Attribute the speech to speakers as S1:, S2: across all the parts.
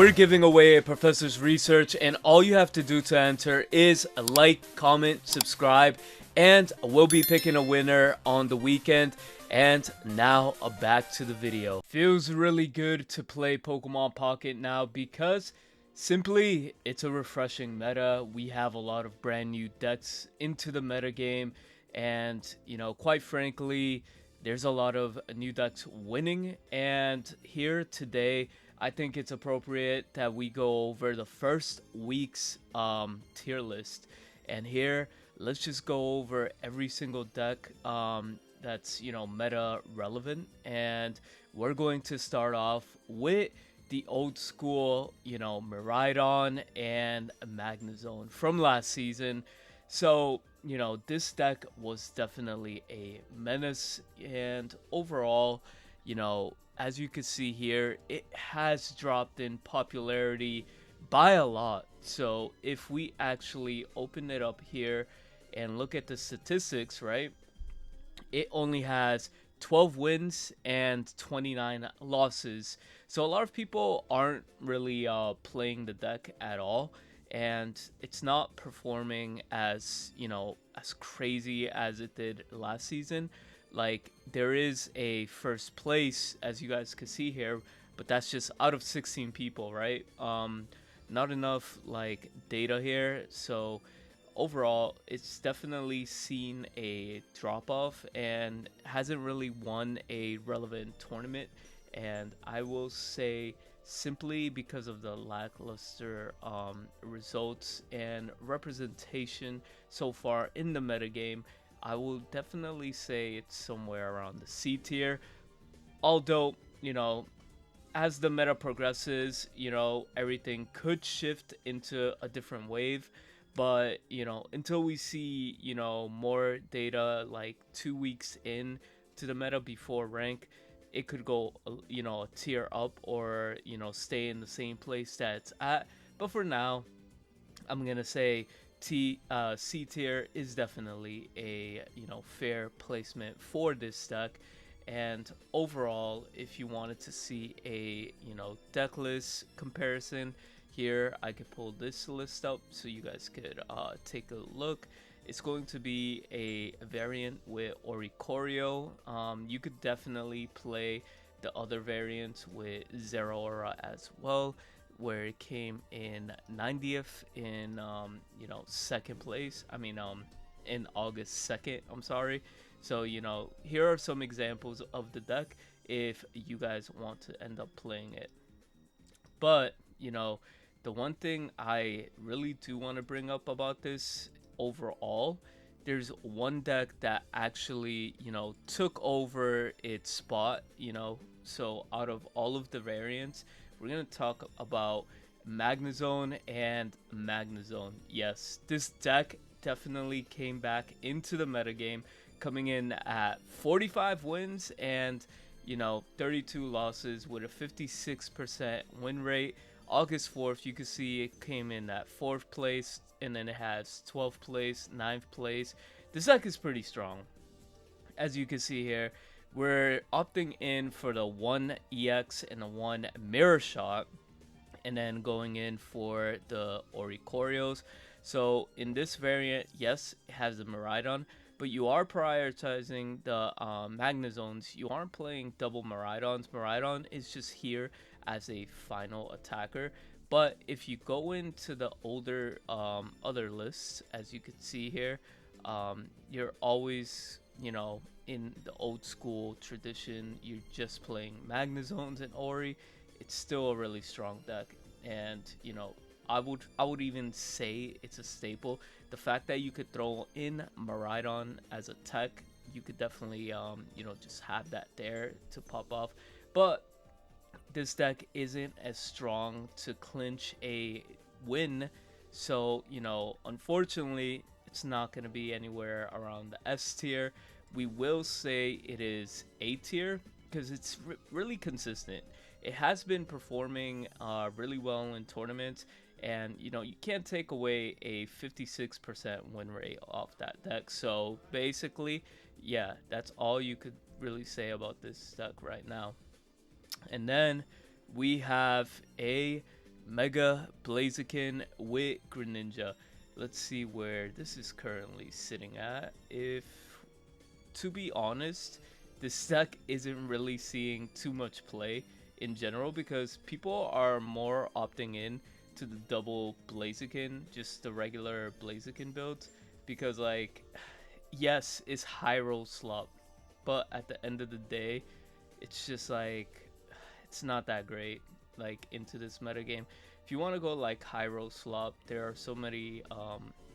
S1: We're giving away a professor's research, and all you have to do to enter is like, comment, subscribe, and we'll be picking a winner on the weekend. And now back to the video. Feels really good to play Pokemon Pocket now because simply it's a refreshing meta. We have a lot of brand new decks into the meta game, and you know, quite frankly, there's a lot of new decks winning. And here today, I think it's appropriate that we go over the first week's tier list. And here, let's just go over every single deck that's, you know, meta relevant. And we're going to start off with the old school, you know, Miraidon and Magnezone from last season. So, you know, this deck was definitely a menace, and overall, you know, as you can see here, it has dropped in popularity by a lot. So if we actually open it up here and look at the statistics, right, it only has 12 wins and 29 losses. So a lot of people aren't really playing the deck at all, and it's not performing as, you know, as crazy as it did last season. Like, there is a first place, as you guys can see here, but that's just out of 16 people, right? Not enough like data here. So overall, it's definitely seen a drop off and hasn't really won a relevant tournament. And I will say, simply because of the lackluster results and representation so far in the metagame, I will definitely say it's somewhere around the C tier. Although, you know, as the meta progresses, you know, everything could shift into a different wave. But, you know, until we see, you know, more data like 2 weeks in to the meta before rank, it could go, you know, a tier up or, you know, stay in the same place that it's at. But for now, I'm going to say C tier is definitely a, you know, fair placement for this deck. And overall, if you wanted to see a, you know, deck list comparison, here I could pull this list up so you guys could take a look. It's going to be a variant with Oricorio. You could definitely play the other variants with Zeraora as well, where it came in 90th in you know, second place. I mean in August 2nd, I'm sorry. So, you know, here are some examples of the deck if you guys want to end up playing it. But, you know, the one thing I really do want to bring up about this overall, there's one deck that actually, you know, took over its spot, you know. So out of all of the variants, we're going to talk about Magnezone and Magnezone. Yes, this deck definitely came back into the metagame, coming in at 45 wins and, you know, 32 losses with a 56% win rate. August 4th, you can see it came in at 4th place, and then it has 12th place, 9th place. This deck is pretty strong. As you can see here, we're opting in for the 1 EX and the 1 Mirror Shot, and then going in for the Oricorios. So in this variant, yes, it has the Miraidon, but you are prioritizing the Magnezones. You aren't playing double Miraidons. Miraidon is just here as a final attacker. But if you go into the older other lists, as you can see here, you're always, you know, in the old school tradition, you're just playing Magnezones and Ori. It's still a really strong deck, and, you know, I would even say it's a staple. The fact that you could throw in Miraidon as a tech, you could definitely you know, just have that there to pop off. But this deck isn't as strong to clinch a win, so, you know, unfortunately, it's not going to be anywhere around the S tier. We will say it is A tier because it's really consistent. It has been performing really well in tournaments, and, you know, you can't take away a 56% win rate off that deck. So basically, yeah, that's all you could really say about this deck right now. And then we have a Mega Blaziken with Greninja. Let's see where this is currently sitting at. If, to be honest, this deck isn't really seeing too much play in general because people are more opting in to the double Blaziken, just the regular Blaziken build, because like, yes, it's high roll slop, but at the end of the day, it's just like, it's not that great like into this metagame. If you want to go like high roll slop, there are so many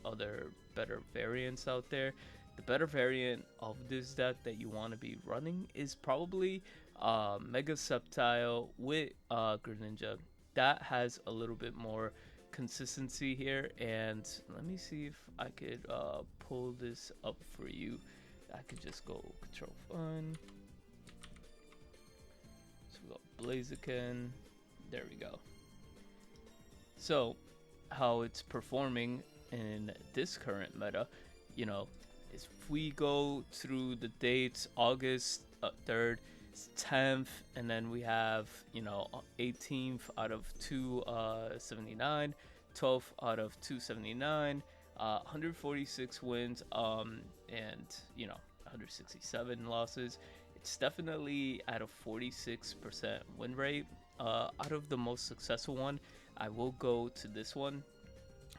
S1: other better variants out there. The better variant of this deck that you want to be running is probably Mega Sceptile with Greninja. That has a little bit more consistency here, and let me see if I could pull this up for you. I could just go Control Fun. So we got Blaziken. There we go. So how it's performing in this current meta, you know, is if we go through the dates, August 3rd, 10th, and then we have, you know, 18th out of 279, 12th out of 279, 146 wins, and, you know, 167 losses. It's definitely at a 46% win rate. Out of the most successful one, I will go to this one,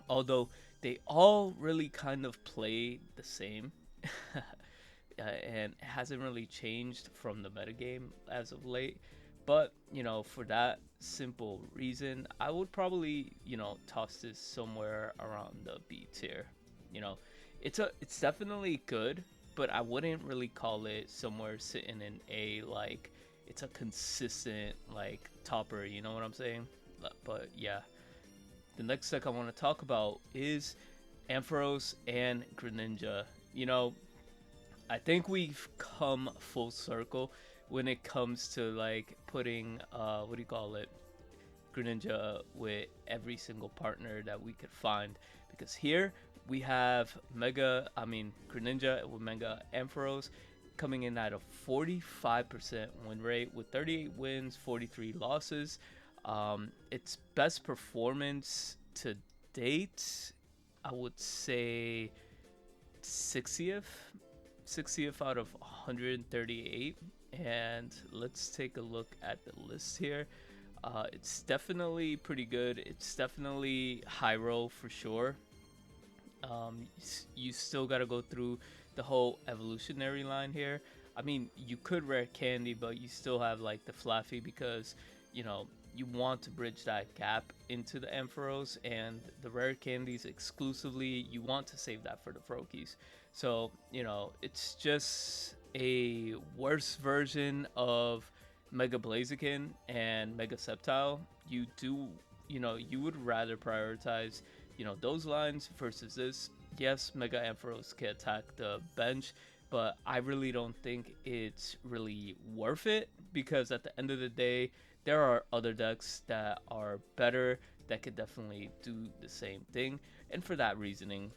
S1: although they all really kind of play the same. And it hasn't really changed from the metagame as of late. But, you know, for that simple reason, I would probably, you know, toss this somewhere around the B tier. You know, it's definitely good, but I wouldn't really call it somewhere sitting in A, like it's a consistent like topper, you know what I'm saying? But yeah, the next deck I want to talk about is Amphardos and Greninja. You know, I think we've come full circle when it comes to like putting what do you call it, Greninja with every single partner that we could find, because here we have Greninja with Mega Amphardos coming in at a 45% win rate with 38 wins, 43 losses. Its best performance to date, I would say 60th out of 138. And let's take a look at the list here. It's definitely pretty good. It's definitely high roll for sure. You still got to go through the whole evolutionary line here. I mean, you could rare candy, but you still have like the Fluffy, because, you know, you want to bridge that gap into the Ampharos, and the rare candies exclusively, you want to save that for the Froakies. So, you know, it's just a worse version of Mega Blaziken and Mega Sceptile. You would rather prioritize, you know, those lines versus this. Yes, Mega Ampharos can attack the bench, but I really don't think it's really worth it, because at the end of the day, there are other decks that are better that could definitely do the same thing. And for that reasoning,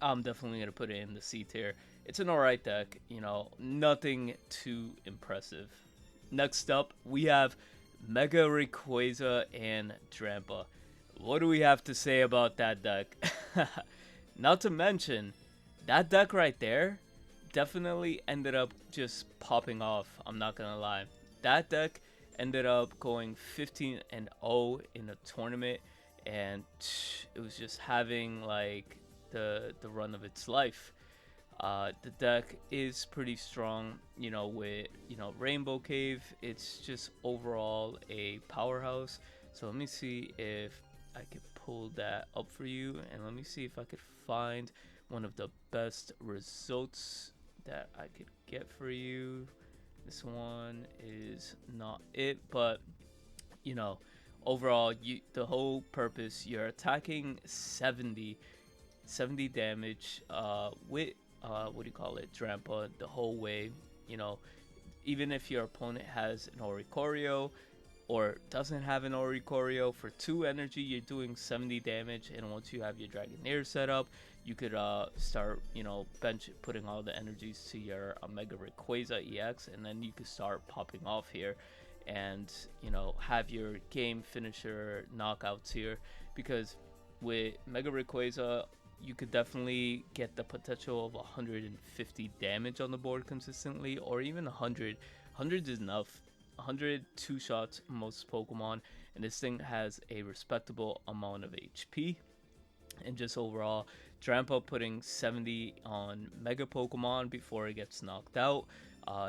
S1: I'm definitely going to put it in the C tier. It's an alright deck, you know, nothing too impressive. Next up, we have Mega Rayquaza and Drampa. What do we have to say about that deck? Not to mention, that deck right there definitely ended up just popping off. I'm not gonna lie. That deck ended up going 15-0 in a tournament, and it was just having like the run of its life. The deck is pretty strong, you know, with, you know, Rainbow Cave. It's just overall a powerhouse. So let me see if I could pull that up for you, and let me see if I could find one of the best results that I could get for you. This one is not it, but, you know, overall, the whole purpose, you're attacking 70 damage with what do you call it, Drampa the whole way. You know, even if your opponent has an Oricorio or doesn't have an Oricorio, for 2 energy you're doing 70 damage, and once you have your Dragonair set up, you could start, you know, putting all the energies to your Mega Rayquaza EX, and then you could start popping off here. and have your game finisher knockouts here, because with Mega Rayquaza you could definitely get the potential of 150 damage on the board consistently, or even 100. 100 is enough. 100 two shots most Pokemon, and this thing has a respectable amount of HP. And just overall, Drampa putting 70 on Mega Pokemon before it gets knocked out.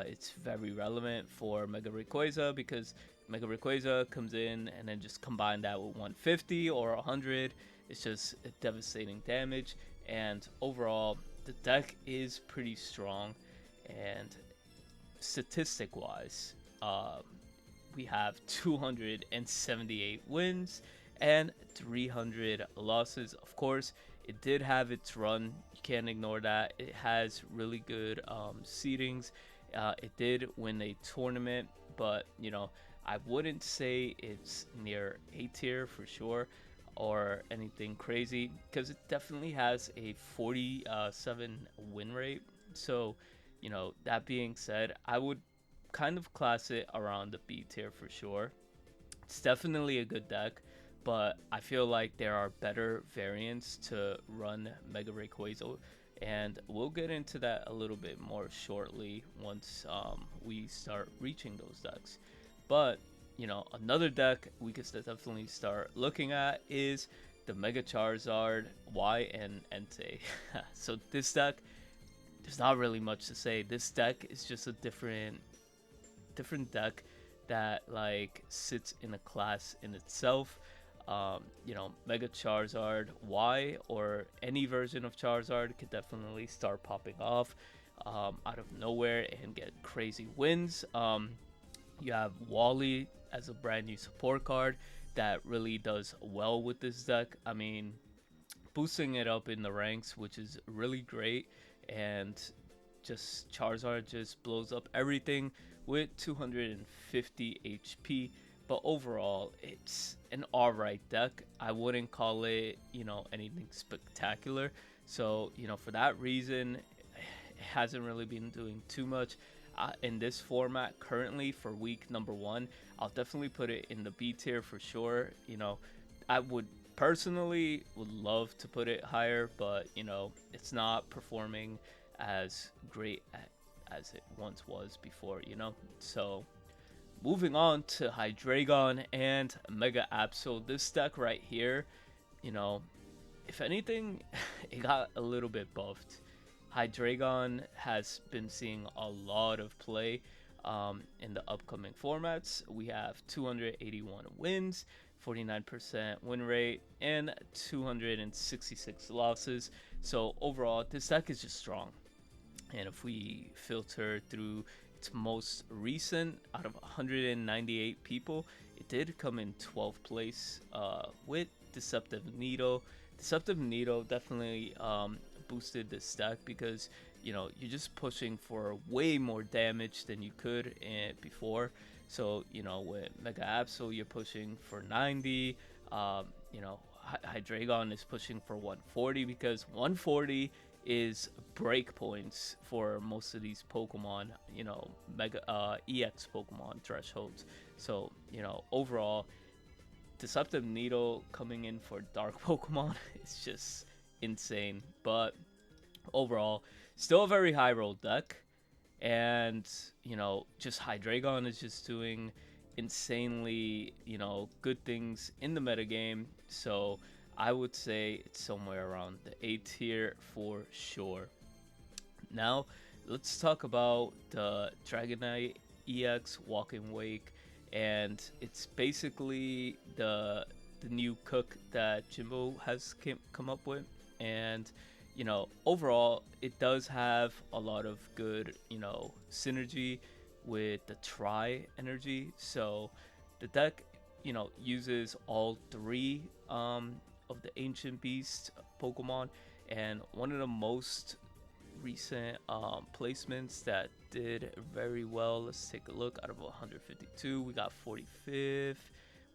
S1: It's very relevant for Mega Rayquaza, because Mega Rayquaza comes in and then just combine that with 150 or 100. It's just devastating damage. And overall, the deck is pretty strong. And statistic wise, we have 278 wins and 300 losses. Of course, it did have its run. You can't ignore that. It has really good seedings. It did win a tournament, but I wouldn't say it's near A tier for sure or anything crazy, because it definitely has a 47 win rate. So that being said, I would kind of class it around the B tier for sure. It's definitely a good deck, but I feel like there are better variants to run Mega Rayquaza, and we'll get into that a little bit more shortly once we start reaching those decks. But another deck we could definitely start looking at is the Mega Charizard Y and Entei. So this deck, there's not really much to say. This deck is just a different deck that like sits in a class in itself. Mega Charizard Y or any version of Charizard could definitely start popping off out of nowhere and get crazy wins. You have Wally as a brand new support card that really does well with this deck. I mean, boosting it up in the ranks, which is really great, and just Charizard just blows up everything with 250 HP. But overall, it's an alright deck. I wouldn't call it, anything spectacular. So, for that reason, it hasn't really been doing too much. In this format currently for week number 1, I'll definitely put it in the B tier for sure. I would personally love to put it higher, but it's not performing as great as it once was before. So moving on to Hydreigon and Mega Absol. This deck right here, if anything, it got a little bit buffed. Hydreigon has been seeing a lot of play in the upcoming formats. We have 281 wins, 49% win rate, and 266 losses. So overall, this deck is just strong. And if we filter through its most recent, out of 198 people, it did come in 12th place with Deceptive Needle. Deceptive Needle definitely boosted this deck, because you're just pushing for way more damage than you could before. So with Mega Absol, you're pushing for 90. Hydreigon is pushing for 140, because 140 is break points for most of these Pokemon, Mega EX Pokemon thresholds. So overall, Deceptive Needle coming in for Dark Pokemon is just insane. But overall, still a very high roll deck, and just Hydreigon is just doing insanely good things in the metagame. So I would say it's somewhere around the A tier for sure. Now let's talk about the Dragonite EX Walking Wake, and it's basically the new cook that Jimbo has come up with. And overall, it does have a lot of good synergy with the Tri energy. So the deck uses all 3 of the Ancient Beast Pokemon, and one of the most recent placements that did very well, let's take a look. Out of 152, we got 45th.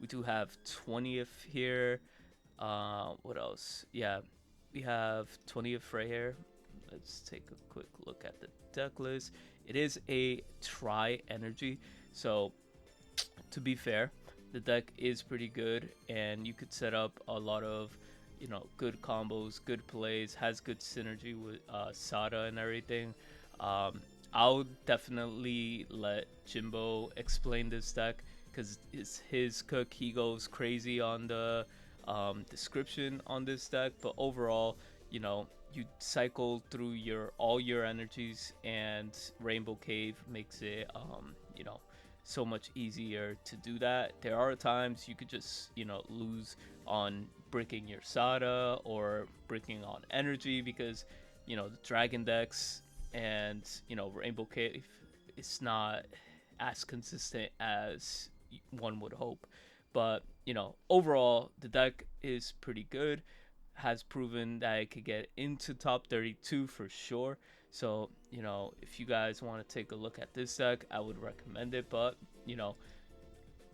S1: We do have 20th here. What else? Yeah, we have 20th right here. Let's take a quick look at the deck list. It is a Tri energy, so to be fair, the deck is pretty good, and you could set up a lot of, you know, good combos, good plays, has good synergy with Sada and everything. I'll definitely let Jimbo explain this deck because it's his cook. He goes crazy on the description on this deck, but overall, you know, you cycle through all your energies, and Rainbow Cave makes it, you know, so much easier to do that. There are times you could just, you know, lose on bricking your Sada or bricking on energy because, you know, the Dragon decks and, you know, Rainbow Cave is not as consistent as one would hope. But, you know, overall, the deck is pretty good. Has proven that it could get into top 32 for sure. So, you know, if you guys want to take a look at this deck, I would recommend it. But, you know,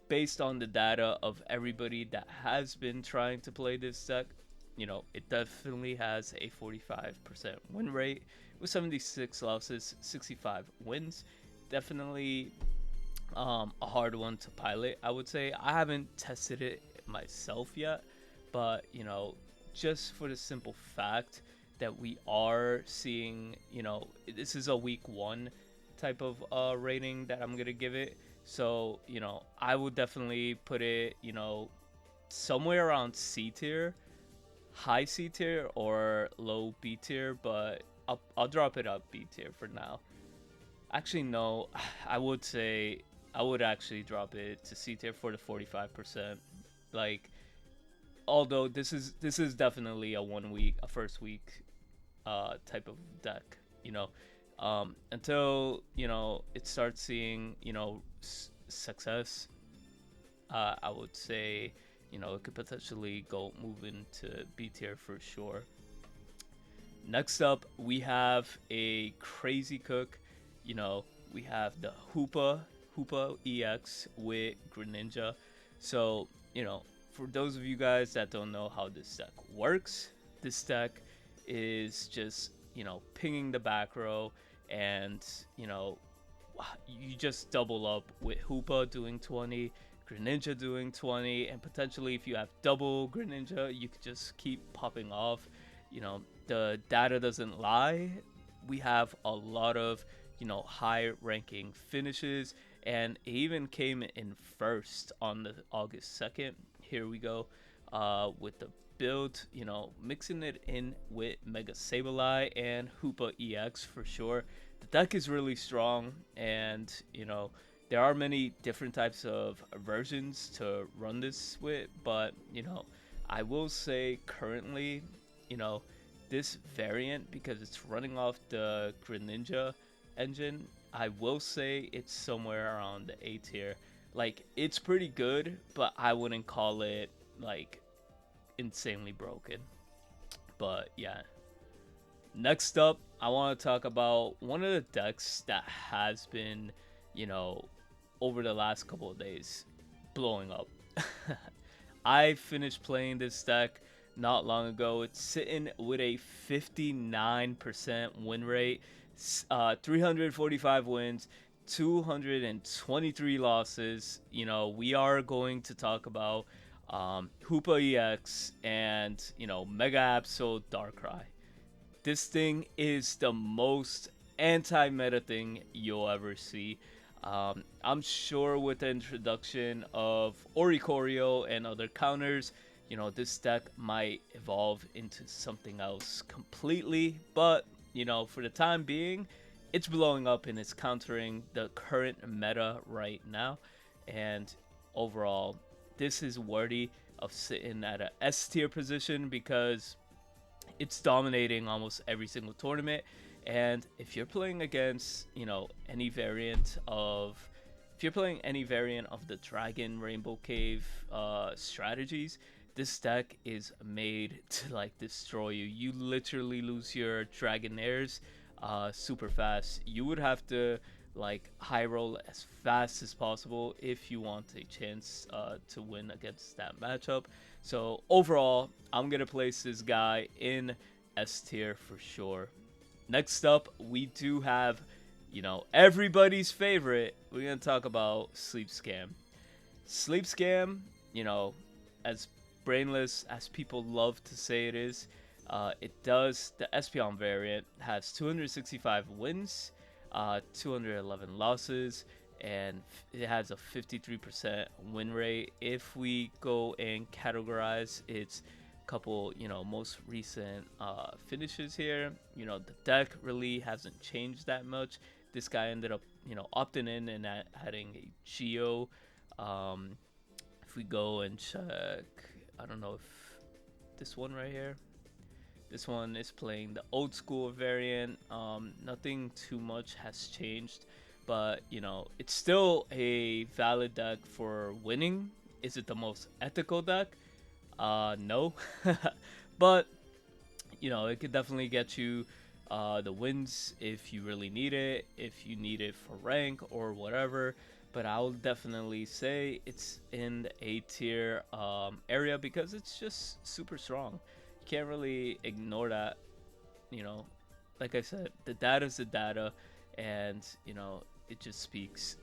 S1: based on the data of everybody that has been trying to play this deck, you know, it definitely has a 45% win rate with 76 losses, 65 wins. Definitely a hard one to pilot, I would say. I haven't tested it myself yet, but, you know, just for the simple fact that we are seeing, you know, this is a week 1 type of rating that I'm going to give it. So, you know, I would definitely put it, you know, somewhere around C tier, high C tier, or low B tier, but I'll drop it up B tier for now. Actually, no, I would actually drop it to C tier for the 45%. Like, although this is definitely a first week type of deck, you know, until, you know, it starts seeing, you know, success. I would say, you know, it could potentially move into B tier for sure. Next up, we have a crazy cook. You know, we have the Hoopa EX with Greninja. So, you know, for those of you guys that don't know how this deck works, this deck is just, you know, pinging the back row, and, you know, you just double up with Hoopa doing 20, Greninja doing 20, and potentially if you have double Greninja, you could just keep popping off. You know, the data doesn't lie. We have a lot of, you know, high ranking finishes, and it even came in first on the August 2nd. Here we go with the build, you know, mixing it in with Mega Sableye and Hoopa EX for sure. The deck is really strong, and, you know, there are many different types of versions to run this with, but, you know, I will say currently, you know, this variant, because it's running off the Greninja engine, I will say it's somewhere around the A tier. Like, it's pretty good, but I wouldn't call it, like, insanely broken. But yeah, next up, I want to talk about one of the decks that has been, you know, over the last couple of days blowing up. I finished playing this deck not long ago. It's sitting with a 59% win rate, 345 wins, 223 losses. You know, we are going to talk about Hoopa EX and, you know, Mega Absol Darkrai. This thing is the most anti-meta thing you'll ever see. I'm sure with the introduction of Oricorio and other counters, you know, this deck might evolve into something else completely. But, you know, for the time being, it's blowing up and it's countering the current meta right now. And overall, this is worthy of sitting at a S tier position because it's dominating almost every single tournament. And if you're playing against, you know, any variant of the Dragon Rainbow Cave strategies, this deck is made to, like, destroy you. You literally lose your Dragonairs super fast. You would have to, like, high roll as fast as possible if you want a chance to win against that matchup. So overall, I'm gonna place this guy in S tier for sure. Next up, we do have, you know, everybody's favorite. We're gonna talk about Sleep Scam. Sleep Scam, you know, as brainless as people love to say it is, it does. The Espeon variant has 265 wins, 211 losses, and it has a 53% win rate. If we go and categorize its couple, most recent finishes here, the deck really hasn't changed that much. This guy ended up, opting in and adding a Geo. If we go and check, I don't know if this one right here, this one is playing the old school variant. Nothing too much has changed, but it's still a valid deck for winning. Is it the most ethical deck? No, but it could definitely get you the wins if you really need it, if you need it for rank or whatever. But I will definitely say it's in the A tier area because it's just super strong. You can't really ignore that. Like I said, the data is the data, and it just speaks.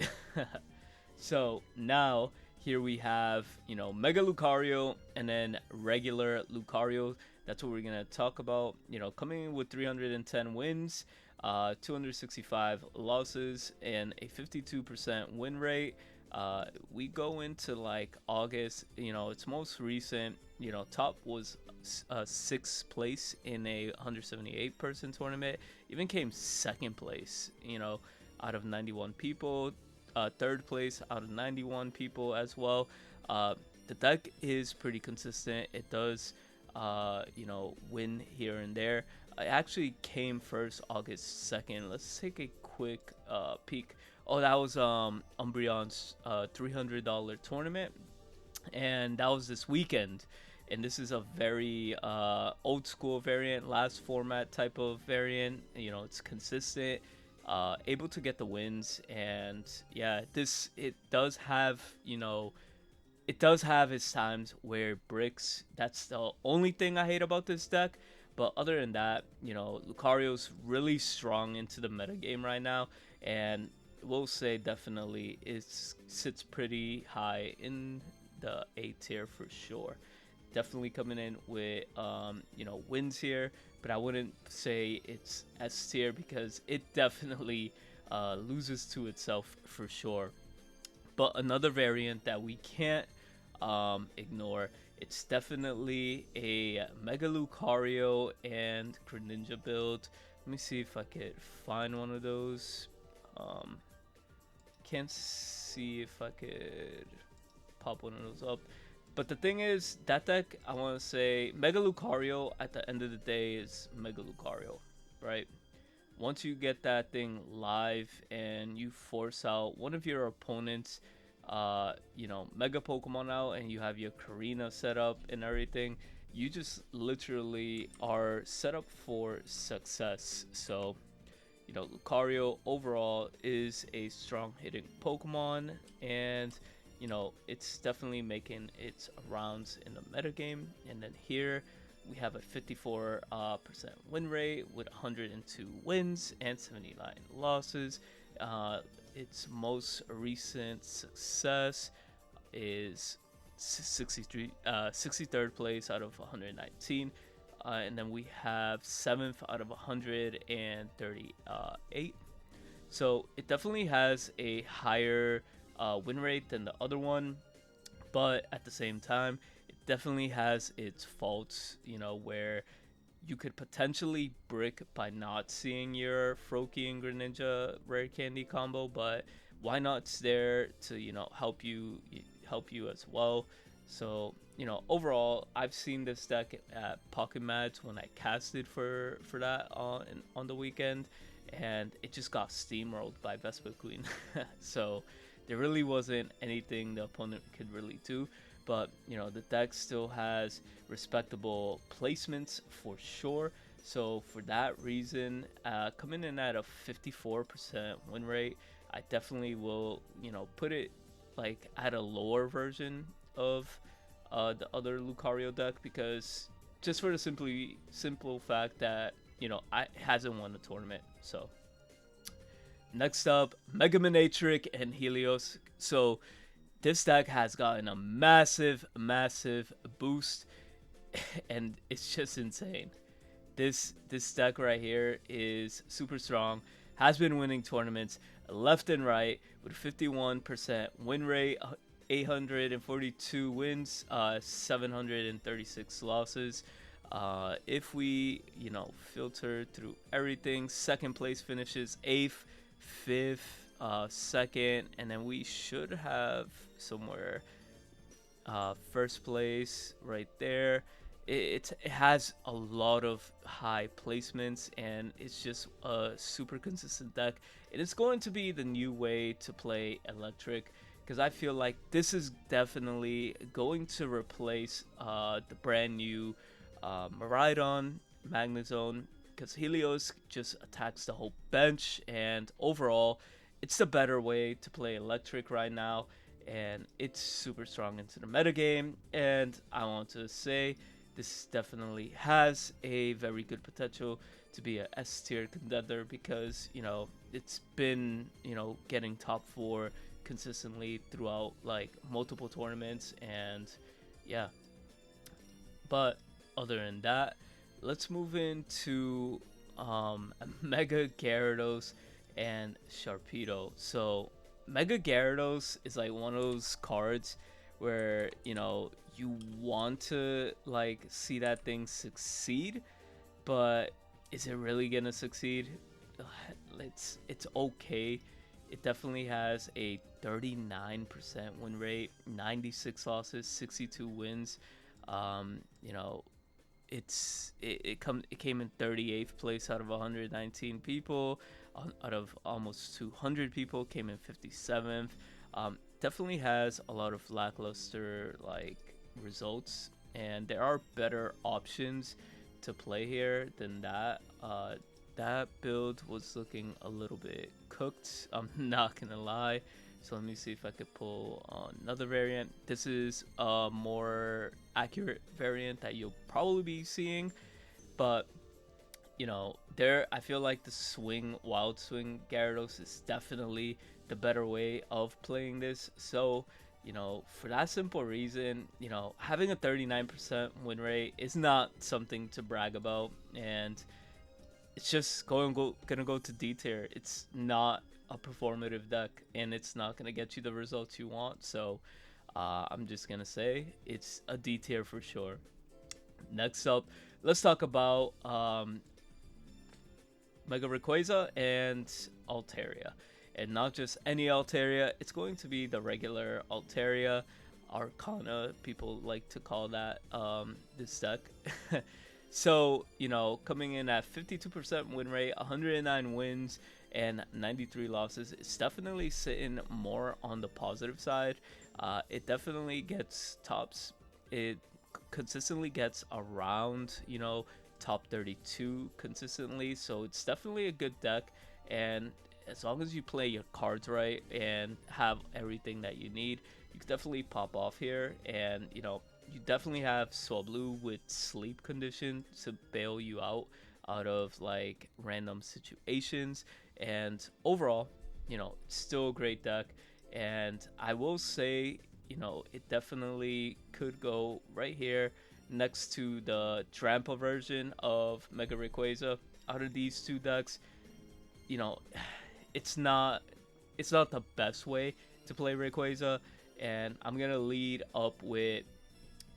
S1: So now here we have Mega Lucario and then regular Lucario. That's what we're gonna talk about. Coming in with 310 wins, 265 losses, and a 52% win rate. We go into like August. Its most recent. Top was 6th place in a 178 person tournament. Even came 2nd place. Out of 91 people. 3rd place out of 91 people as well. The deck is pretty consistent. It does win here and there. I actually came first August 2nd. Let's take a quick peek. Oh, that was Umbreon's $300 tournament, and that was this weekend. And this is a very old school variant, last format type of variant. It's consistent, able to get the wins, and yeah, it does have it does have its times where bricks. That's the only thing I hate about this deck. But other than that, Lucario's really strong into the meta game right now, and we'll say definitely it sits pretty high in the A tier for sure. Definitely coming in with wins here, but I wouldn't say it's S tier because it definitely loses to itself for sure. But another variant that we can't ignore, it's definitely a Mega Lucario and Greninja build. Let me see if I could find one of those. Can't see if I could pop one of those up. But the thing is, that deck, I want to say, Mega Lucario at the end of the day is Mega Lucario, right? Once you get that thing live and you force out one of your opponents, Mega Pokemon out, and you have your Karina set up and everything, you just literally are set up for success. So, Lucario overall is a strong hitting Pokemon, and it's definitely making its rounds in the metagame. And then here we have a 54% win rate with 102 wins and 79 losses. Its most recent success is 63rd place out of 119. And then we have 7th out of 138. So it definitely has a higher win rate than the other one, but at the same time, it definitely has its faults, where you could potentially brick by not seeing your Froakie and Greninja rare candy combo, but why not? It's there to help you as well. So overall, I've seen this deck at Pocket Match when I casted for that on the weekend, and it just got steamrolled by Vespiquen. So there really wasn't anything the opponent could really do. But the deck still has respectable placements for sure. So for that reason, coming in at a 54% win rate, I definitely will put it like at a lower version of the other Lucario deck, because just for the simple fact that it hasn't won a tournament. So next up, Mega Manectric and Heliolisk. So this deck has gotten a massive, massive boost, and it's just insane. This deck right here is super strong. Has been winning tournaments left and right with 51% win rate, 842 wins, 736 losses. If we, filter through everything, second place finishes 8th, 5th, second, and then we should have somewhere first place right there. It has a lot of high placements, and it's just a super consistent deck. It is going to be the new way to play Electric, because I feel like this is definitely going to replace the brand new Miraidon, Magnezone, because Heliolisk just attacks the whole bench, and overall, it's the better way to play Electric right now, and it's super strong into the metagame, and I want to say this definitely has a very good potential to be a S tier contender, because it's been getting top 4 consistently throughout like multiple tournaments, and yeah. But other than that, let's move into Mega Gyarados and Sharpedo. So Mega Gyarados is like one of those cards where you want to like see that thing succeed, but is it really gonna succeed? It's okay. It definitely has a 39% win rate, 96 losses, 62 wins. It came in 38th place out of 119 people. Out of almost 200 people, came in 57th. Definitely has a lot of lackluster like results, and there are better options to play here than that. That build was looking a little bit cooked, I'm not gonna lie. So let me see if I could pull another variant. This is a more accurate variant that you'll probably be seeing, but I feel like the wild swing Gyarados is definitely the better way of playing this. So for that simple reason, having a 39% win rate is not something to brag about, and it's just gonna go to D tier. It's not a performative deck, and it's not gonna get you the results you want. So I'm just gonna say it's a D tier for sure. Next up, let's talk about Mega Rayquaza and Altaria. And not just any Altaria, it's going to be the regular Altaria. Arcana, people like to call that this deck. So, coming in at 52% win rate, 109 wins, and 93 losses, it's definitely sitting more on the positive side. It definitely gets tops. It consistently gets around, top 32 consistently. So it's definitely a good deck, and as long as you play your cards right and have everything that you need, you can definitely pop off here. And you definitely have Swablu with sleep condition to bail you out of like random situations. And overall, it's still a great deck. And I will say, it definitely could go right here next to the Drampa version of Mega Rayquaza. Out of these two decks, it's not the best way to play Rayquaza, and I'm gonna lead up with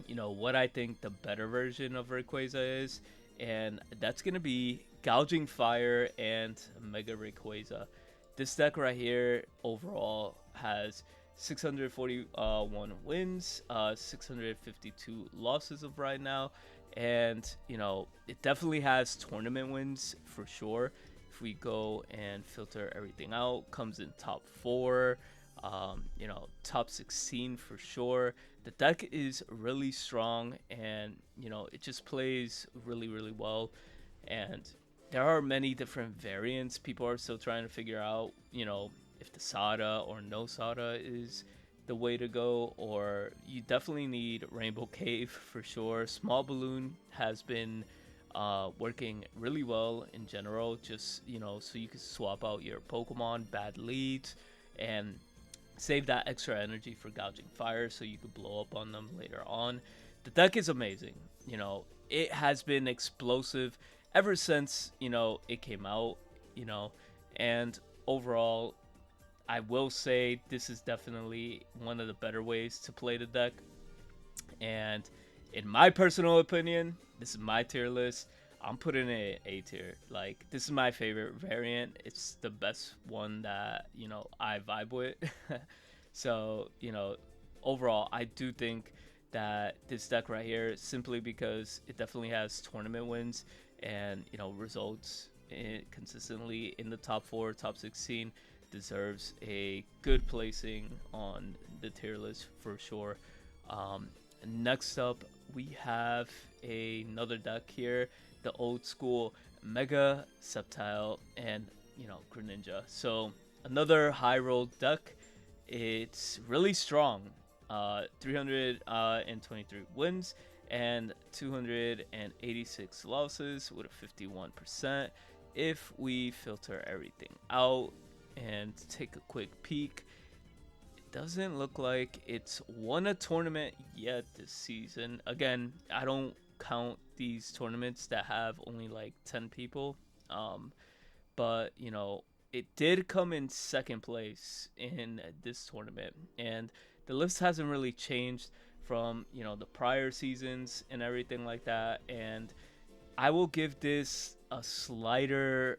S1: what I think the better version of Rayquaza is, and that's gonna be Gouging Fire and Mega Rayquaza. This deck right here overall has 641 wins, 652 losses of right now, and it definitely has tournament wins for sure. If we go and filter everything out, comes in top 4, top 16 for sure. The deck is really strong, and it just plays really, really well. And there are many different variants. People are still trying to figure out, if the Sada or no Sada is the way to go, or you definitely need Rainbow Cave for sure. Small Balloon has been working really well in general, just so you can swap out your Pokemon bad leads, and save that extra energy for Gouging Fire so you could blow up on them later on. The deck is amazing. You know, it has been explosive ever since, you know, it came out, you know, and overall, I will say this is definitely one of the better ways to play the deck. And in my personal opinion, this is my tier list. I'm putting it A tier. Like, this is my favorite variant. It's the best one that, you know, I vibe with. So, you know, overall, I do think that this deck right here, simply because it definitely has tournament wins and, you know, results consistently in the top 4, top 16, deserves a good placing on the tier list for sure. Next up, we have another deck here, the old school Mega Sceptile and, you know, Greninja. So another high roll deck. It's really strong. 323 wins and 286 losses with a 51%. If we filter everything out and take a quick peek, it doesn't look like it's won a tournament yet this season. Again, I don't count these tournaments that have only like 10 people, but you know, it did come in second place in this tournament, and the list hasn't really changed from, you know, the prior seasons and everything like that. And I will give this a slighter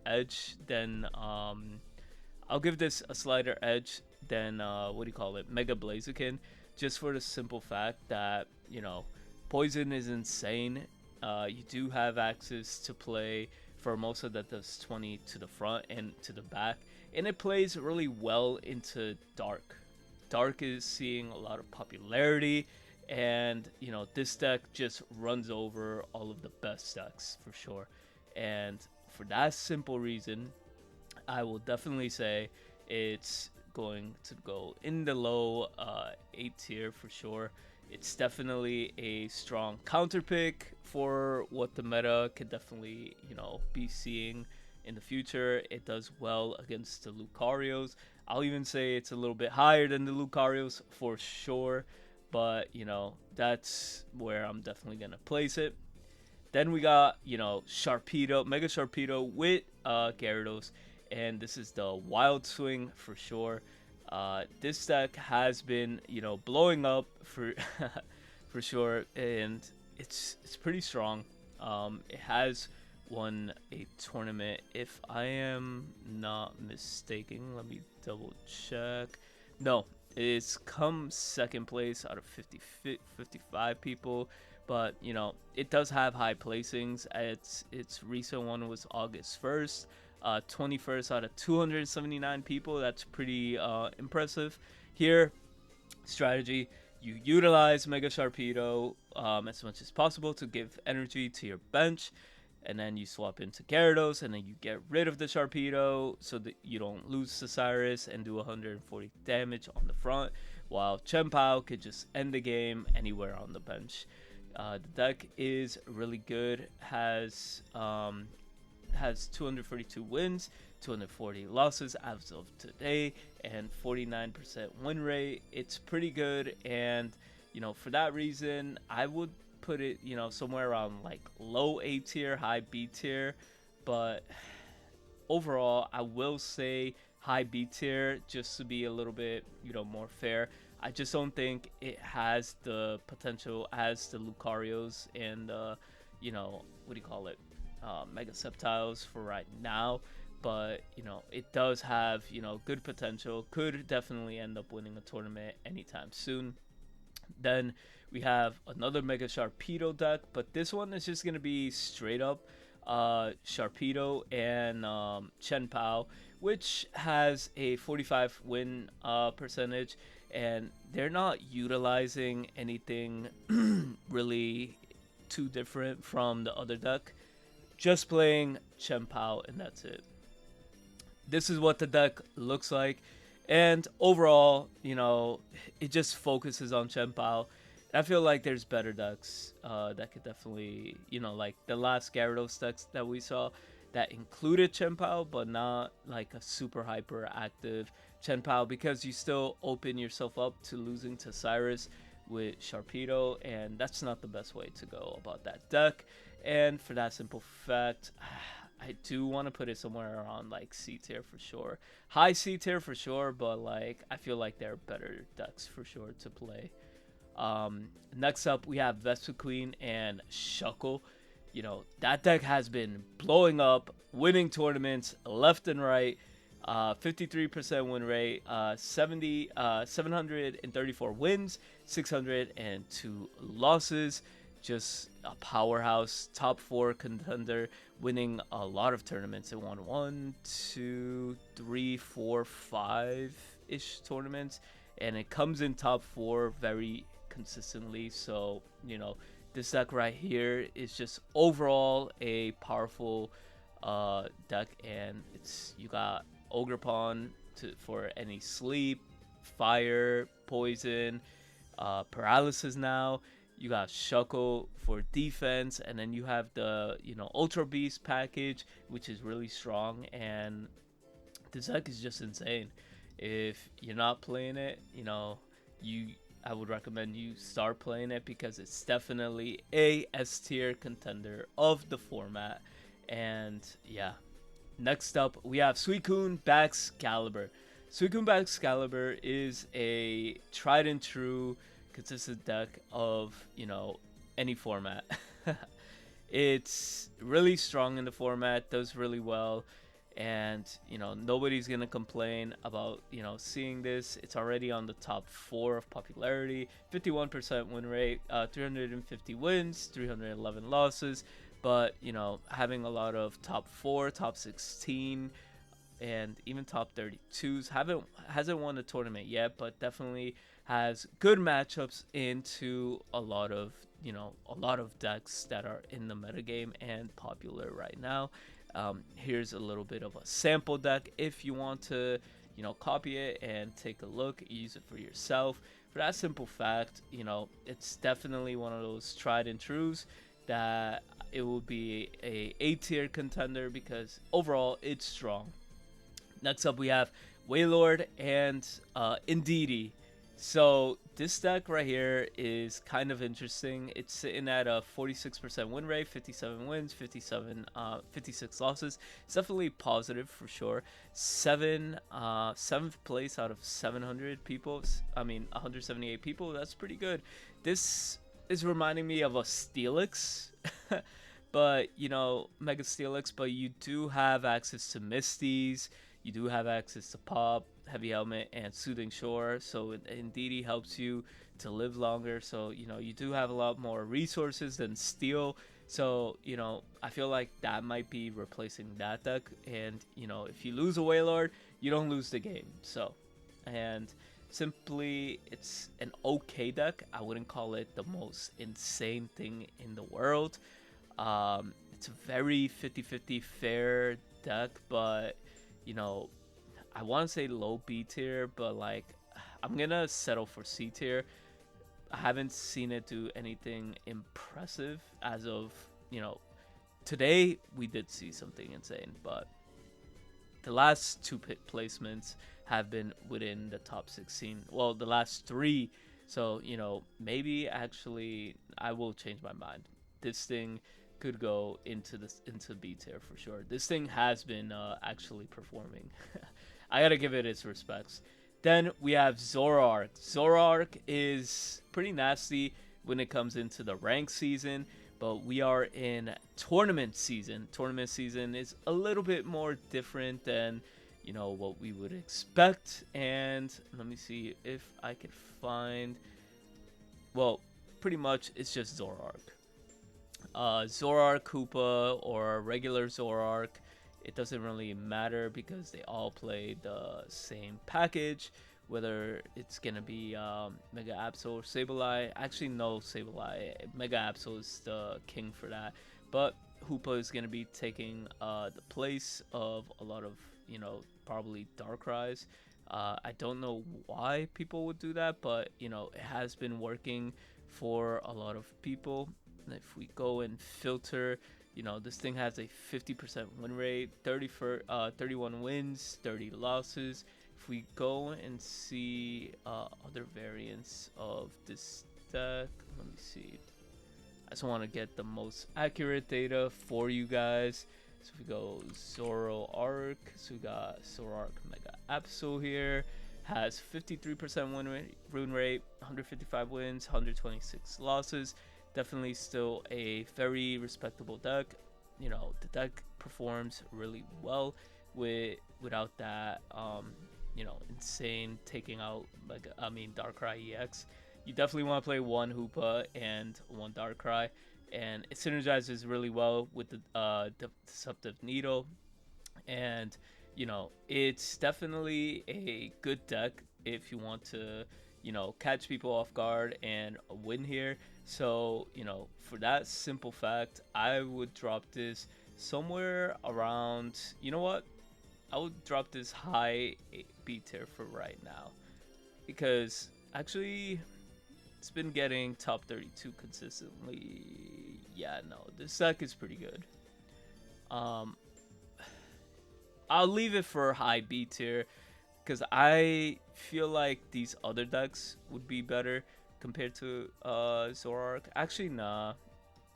S1: edge than I'll give this a slighter edge than what do you call it, Mega Blaziken, just for the simple fact that, you know, Poison is insane. You do have access to play for most of that does 20 to the front and to the back, and it plays really well into Dark. Dark is seeing a lot of popularity, and you know, this deck just runs over all of the best decks for sure. And for that simple reason, I will definitely say it's going to go in the low 8 tier for sure. It's definitely a strong counter pick for what the meta could definitely, you know, be seeing in the future. It does well against the Lucarios. I'll even say it's a little bit higher than the Lucarios for sure, but you know, that's where I'm definitely gonna place it. Then we got, you know, Sharpedo, Mega Sharpedo with Gyarados, and this is the Wild Swing for sure. This deck has been, you know, blowing up for for sure, and it's pretty strong. It has won a tournament, if I am not mistaken. Let me double check. No, it's come second place out of 55 people, but you know, it does have high placings. Its recent one was August 1st. 21st out of 279 people. That's pretty impressive. Here, strategy: you utilize Mega Sharpedo as much as possible to give energy to your bench, and then you swap into Gyarados, and then you get rid of the Sharpedo so that you don't lose to Cyrus and do 140 damage on the front, while Chien-pao could just end the game anywhere on the bench. The deck is really good. Has 242 wins, 240 losses as of today, and 49% win rate. It's pretty good, and you know, for that reason, I would put it, you know, somewhere around like low A tier, high B tier. But overall, I will say high B tier just to be a little bit, you know, more fair. I just don't think it has the potential as the Lucarios and you know, what do you call it, Mega Sceptiles for right now. But you know, it does have, you know, good potential. Could definitely end up winning a tournament anytime soon. Then we have another Mega Sharpedo deck, but this one is just gonna be straight up Sharpedo and Chien-pao, which has a 45 win percentage, and they're not utilizing anything really too different from the other deck. Just playing Chien-pao, and that's it. This is what the deck looks like, and overall, you know, it just focuses on Chien-pao. I feel like there's better decks that could definitely, you know, like the last Gyarados decks that we saw that included Chien-pao, but not like a super hyper active Chien-pao, because you still open yourself up to losing to Cyrus with Sharpedo, and that's not the best way to go about that deck. And for that simple fact, I do want to put it somewhere around like C tier for sure. High C tier for sure, but like I feel like there are better decks for sure to play. Next up, we have Vespiquen and Shuckle. You know, that deck has been blowing up, winning tournaments left and right. 53% win rate, 734 wins, 602 losses. Just a powerhouse, top 4 contender, winning a lot of tournaments. It won 1, 2, 3, 4, 5-ish tournaments, and it comes in top 4 very consistently. So, you know, this deck right here is just overall a powerful deck, and you got Ogerpon for any sleep, fire, poison, paralysis now. You got Shuckle for defense, and then you have the, you know, Ultra Beast package, which is really strong, and this deck is just insane. If you're not playing it, you know, I would recommend you start playing it, because it's definitely a S tier contender of the format. And yeah, next up we have Suicune EX Bax. Suicune EX Bax is a tried and true consistent deck of, you know, any format. It's really strong in the format, does really well, and you know, nobody's gonna complain about, you know, seeing this. It's already on the top 4 of popularity, 51% win rate, 350 wins, 311 losses. But you know, having a lot of top 4, top 16, and even top 32s. Hasn't won a tournament yet, but definitely has good matchups into a lot of, you know, a lot of decks that are in the metagame and popular right now. Here's a little bit of a sample deck if you want to, you know, copy it and take a look, use it for yourself. For that simple fact, you know, it's definitely one of those tried and trues that it will be a A-tier contender, because overall it's strong. Next up, we have Wailord and Entei. So this deck right here is kind of interesting. It's sitting at a 46% win rate, 57 wins, 56 losses. It's definitely positive for sure. Seventh place out of 700 people. I mean, 178 people. That's pretty good. This is reminding me of a Steelix. But, you know, Mega Steelix, but you do have access to Misties. You do have access to Pop, Heavy Helmet, and Soothing Shore. So Entei helps you to live longer. So, you know, you do have a lot more resources than Steel. So, you know, I feel like that might be replacing that deck. And, you know, if you lose a Wailord, you don't lose the game. So, and simply, it's an okay deck. I wouldn't call it the most insane thing in the world. It's a very 50-50 fair deck, but you know, I want to say low B tier, but like I'm gonna settle for C tier. I haven't seen it do anything impressive as of, you know, today. We did see something insane, but the last 2 placements have been within the top 16. Well, the last 3. So, you know, maybe actually I will change my mind. This thing could go into B tier for sure. This thing has been actually performing. I gotta give it its respects. Then we have Zoroark. Zoroark is pretty nasty when it comes into the rank season, but we are in tournament season. Tournament season is a little bit more different than, you know, what we would expect. And let me see if I can find, well, pretty much it's just Zoroark. Zoroark, Hoopa, or regular Zoroark, it doesn't really matter because they all play the same package. Whether it's gonna be Mega Absol or Sableye. Actually, no, Sableye. Mega Absol is the king for that. But Hoopa is gonna be taking the place of a lot of, you know, probably Darkrai's. I don't know why people would do that, but you know, it has been working for a lot of people. And if we go and filter, you know, this thing has a 50% win rate, 31 wins, 30 losses, if we go and see other variants of this deck, let me see. I just want to get the most accurate data for you guys. So if we go Zoroark, so we got Zoroark Mega Absol here. Has 53% win rate, 155 wins, 126 losses. Definitely still a very respectable deck. You know, the deck performs really well without that you know, insane taking out, like, I mean, Darkrai EX. You definitely want to play one Hoopa and one Darkrai, and it synergizes really well with the Deceptive Needle. And you know, it's definitely a good deck if you want to, you know, catch people off guard and win here. So, you know, for that simple fact, I would drop this somewhere around, you know what? I would drop this high B tier for right now, because actually it's been getting top 32 consistently. Yeah, no, this deck is pretty good. I'll leave it for high B tier because I feel like these other decks would be better compared to Zoroark. Actually, nah,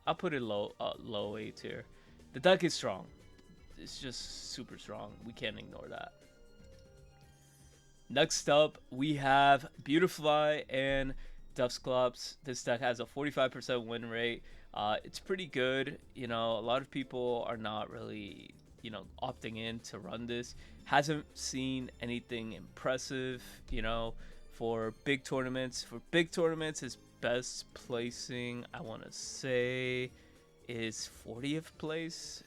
S1: I'll put it low A tier. The deck is strong. It's just super strong. We can't ignore that. Next up, we have Beautifly and Dusclops. This deck has a 45% win rate. It's pretty good. You know, a lot of people are not really, you know, opting in to run this. Hasn't seen anything impressive, you know, for big tournaments. For big tournaments, his best placing, I want to say, is 40th place.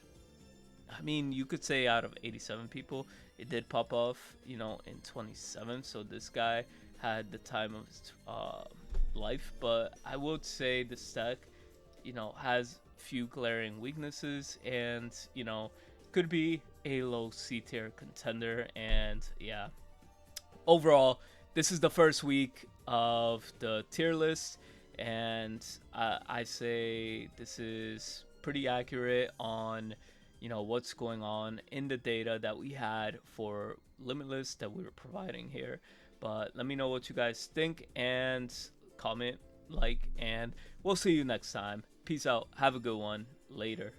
S1: I mean, you could say out of 87 people, it did pop off, you know, in 27th. So this guy had the time of his life. But I would say this deck, you know, has few glaring weaknesses, and, you know, could be a low C tier contender. And yeah, overall, this is the first week of the tier list, and I say this is pretty accurate on, you know, what's going on in the data that we had for Limitless that we were providing here. But let me know what you guys think, and comment, like, and we'll see you next time. Peace out. Have a good one. Later.